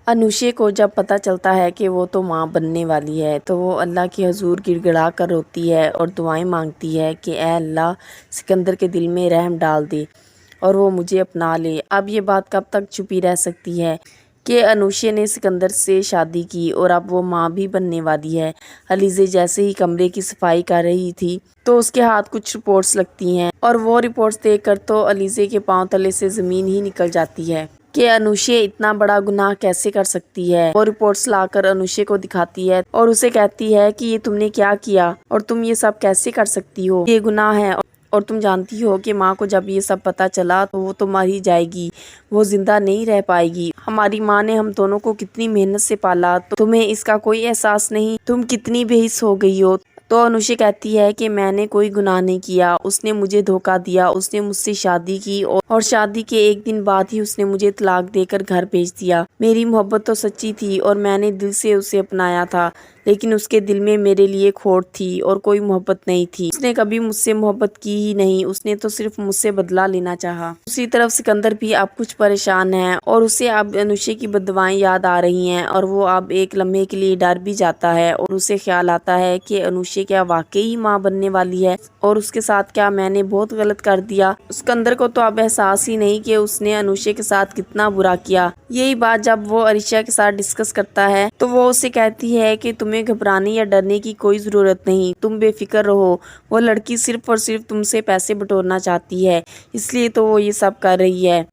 Anousheh کو جب پتہ چلتا ہے کہ وہ تو ماں بننے والی ہے تو وہ اللہ کے حضور گڑ گڑا کر روتی ہے اور دعائیں مانگتی ہے کہ اے اللہ سکندر کے دل میں رحم ڈال دے اور وہ مجھے اپنا لے۔ اب یہ بات کب تک چھپی رہ سکتی ہے کہ انوشے نے سکندر سے شادی کی اور اب وہ ماں بھی بننے والی ہے۔ علیزے جیسے ہی کمرے کی صفائی کر رہی تھی تو اس کے ہاتھ کچھ رپورٹس لگتی ہیں اور وہ رپورٹس دیکھ کر تو علیزے کے پاؤں تلے سے زمین ہی نکل جاتی ہے کہ انوشے اتنا بڑا گناہ کیسے کر سکتی ہے۔ وہ رپورٹس لا کر انوشے کو دکھاتی ہے اور اسے کہتی ہے کہ یہ تم نے کیا کیا اور تم یہ سب کیسے کر سکتی ہو، یہ گناہ ہے اور تم جانتی ہو کہ ماں کو جب یہ سب پتہ چلا تو وہ تو مر ہی جائے گی، وہ زندہ نہیں رہ پائے گی۔ ہماری ماں نے ہم دونوں کو کتنی محنت سے پالا، تو تمہیں اس کا کوئی احساس نہیں، تم کتنی بے حس ہو گئی ہو۔ تو انوشے کہتی ہے کہ میں نے کوئی گناہ نہیں کیا، اس نے مجھے دھوکہ دیا، اس نے مجھ سے شادی کی اور شادی کے ایک دن بعد ہی اس نے مجھے طلاق دے کر گھر بھیج دیا۔ میری محبت تو سچی تھی اور میں نے دل سے اسے اپنایا تھا، لیکن اس کے دل میں میرے لیے کھوٹ تھی اور کوئی محبت نہیں تھی۔ اس نے کبھی مجھ سے محبت کی ہی نہیں، اس نے تو صرف مجھ سے بدلہ لینا چاہا۔ دوسری طرف سکندر بھی اب کچھ پریشان ہے اور اسے اب انوشے کی بددعائیں یاد آ رہی ہیں اور وہ اب ایک لمحے کے لیے ڈر بھی جاتا ہے اور اسے خیال آتا ہے کہ انوشے کیا واقعی ماں بننے والی ہے اور اس کے ساتھ کیا میں نے بہت غلط کر دیا۔ سکندر کو تو اب احساس ہی نہیں کہ اس نے انوشے کے ساتھ کتنا برا کیا۔ یہی بات جب وہ عریشہ کے ساتھ ڈسکس کرتا ہے تو وہ اسے کہتی ہے کہ تمہیں گھبرانے یا ڈرنے کی کوئی ضرورت نہیں، تم بے فکر رہو، وہ لڑکی صرف اور صرف تم سے پیسے بٹورنا چاہتی ہے، اس لیے تو وہ یہ سب کر رہی ہے۔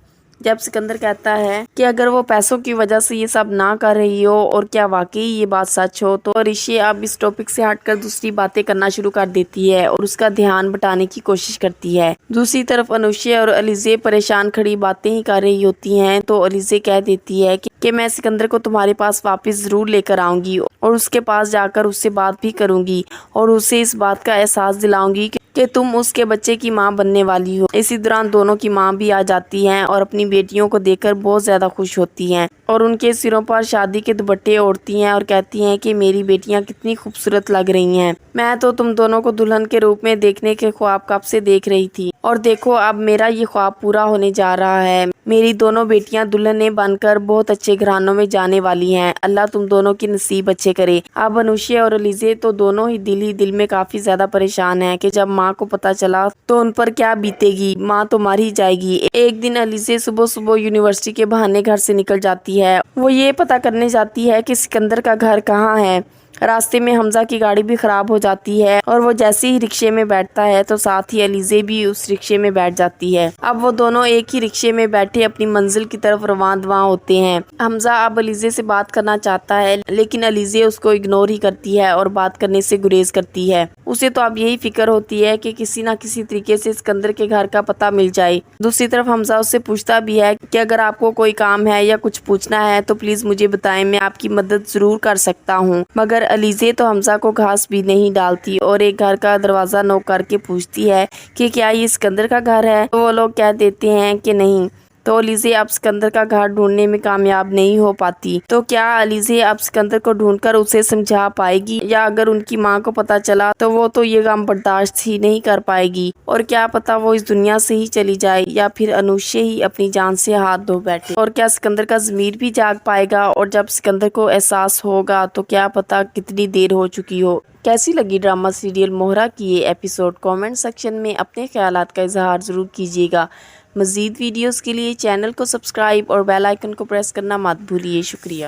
جب سکندر کہتا ہے کہ اگر وہ پیسوں کی وجہ سے یہ سب نہ کر رہی ہو اور کیا واقعی یہ بات سچ ہو، تو عریشہ اب اس ٹاپک سے ہٹ کر دوسری باتیں کرنا شروع کر دیتی ہے اور اس کا دھیان بٹانے کی کوشش کرتی ہے۔ دوسری طرف انوشے اور علیزے پریشان کھڑی باتیں ہی کر رہی ہوتی ہیں تو علیزے کہہ دیتی ہے کہ میں سکندر کو تمہارے پاس واپس ضرور لے کر آؤں گی اور اس کے پاس جا کر اس سے بات بھی کروں گی اور اسے اس بات کا احساس دلاؤں گی کہ تم اس کے بچے کی ماں بننے والی ہو۔ اسی دوران دونوں کی ماں بھی آ جاتی ہیں اور اپنی بیٹیوں کو دیکھ کر بہت زیادہ خوش ہوتی ہیں اور ان کے سروں پر شادی کے دوپٹے اوڑھتی ہیں اور کہتی ہیں کہ میری بیٹیاں کتنی خوبصورت لگ رہی ہیں، میں تو تم دونوں کو دلہن کے روپ میں دیکھنے کے خواب کب سے دیکھ رہی تھی اور دیکھو اب میرا یہ خواب پورا ہونے جا رہا ہے، میری دونوں بیٹیاں دلہنیں بن کر بہت اچھے گھرانوں میں جانے والی ہیں، اللہ تم دونوں کی نصیب اچھے کرے۔ اب انوشے اور علیزے تو دونوں ہی دل میں کافی زیادہ پریشان ہیں کہ جب ماں کو پتہ چلا تو ان پر کیا بیتے گی، ماں تو مر ہی جائے گی۔ ایک دن علیزے صبح یونیورسٹی کے بہانے گھر سے نکل جاتی ہے، وہ یہ پتہ کرنے جاتی ہے کہ سکندر کا گھر کہاں ہے۔ راستے میں حمزہ کی گاڑی بھی خراب ہو جاتی ہے اور وہ جیسے ہی رکشے میں بیٹھتا ہے تو ساتھ ہی علیزے بھی اس رکشے میں بیٹھ جاتی ہے۔ اب وہ دونوں ایک ہی رکشے میں بیٹھے اپنی منزل کی طرف رواں دواں ہوتے ہیں۔ حمزہ اب علیزے سے بات کرنا چاہتا ہے لیکن علیزے اس کو اگنور ہی کرتی ہے اور بات کرنے سے گریز کرتی ہے۔ اسے تو اب یہی فکر ہوتی ہے کہ کسی نہ کسی طریقے سے سکندر کے گھر کا پتہ مل جائے۔ دوسری طرف حمزہ اس سے پوچھتا بھی ہے کہ اگر آپ کو کوئی کام ہے یا کچھ پوچھنا ہے تو پلیز مجھے بتائیں، میں آپ کی مدد ضرور کر سکتا ہوں۔ مگر علیزے تو حمزہ کو گھاس بھی نہیں ڈالتی اور ایک گھر کا دروازہ نوک کر کے پوچھتی ہے کہ کیا یہ سکندر کا گھر ہے؟ تو وہ لوگ کہہ دیتے ہیں کہ نہیں۔ تو علیزے اب سکندر کا گھر ڈھونڈنے میں کامیاب نہیں ہو پاتی۔ تو کیا علیزے اب سکندر کو ڈھونڈ کر اسے سمجھا پائے گی یا اگر ان کی ماں کو پتہ چلا تو وہ تو یہ غم برداشت ہی نہیں کر پائے گی اور کیا پتا وہ اس دنیا سے ہی چلی جائے یا پھر انوشے ہی اپنی جان سے ہاتھ دھو بیٹھے اور کیا سکندر کا ضمیر بھی جاگ پائے گا اور جب سکندر کو احساس ہوگا تو کیا پتا کتنی دیر ہو چکی ہو۔ کیسی لگی ڈرامہ سیریل مہرہ کی یہ ایپیسوڈ؟ کامنٹ سیکشن میں اپنے خیالات کا اظہار ضرور کیجیے گا۔ مزید ویڈیوز کے لیے چینل کو سبسکرائب اور بیل آئیکن کو پریس کرنا مت بھولیے۔ شکریہ۔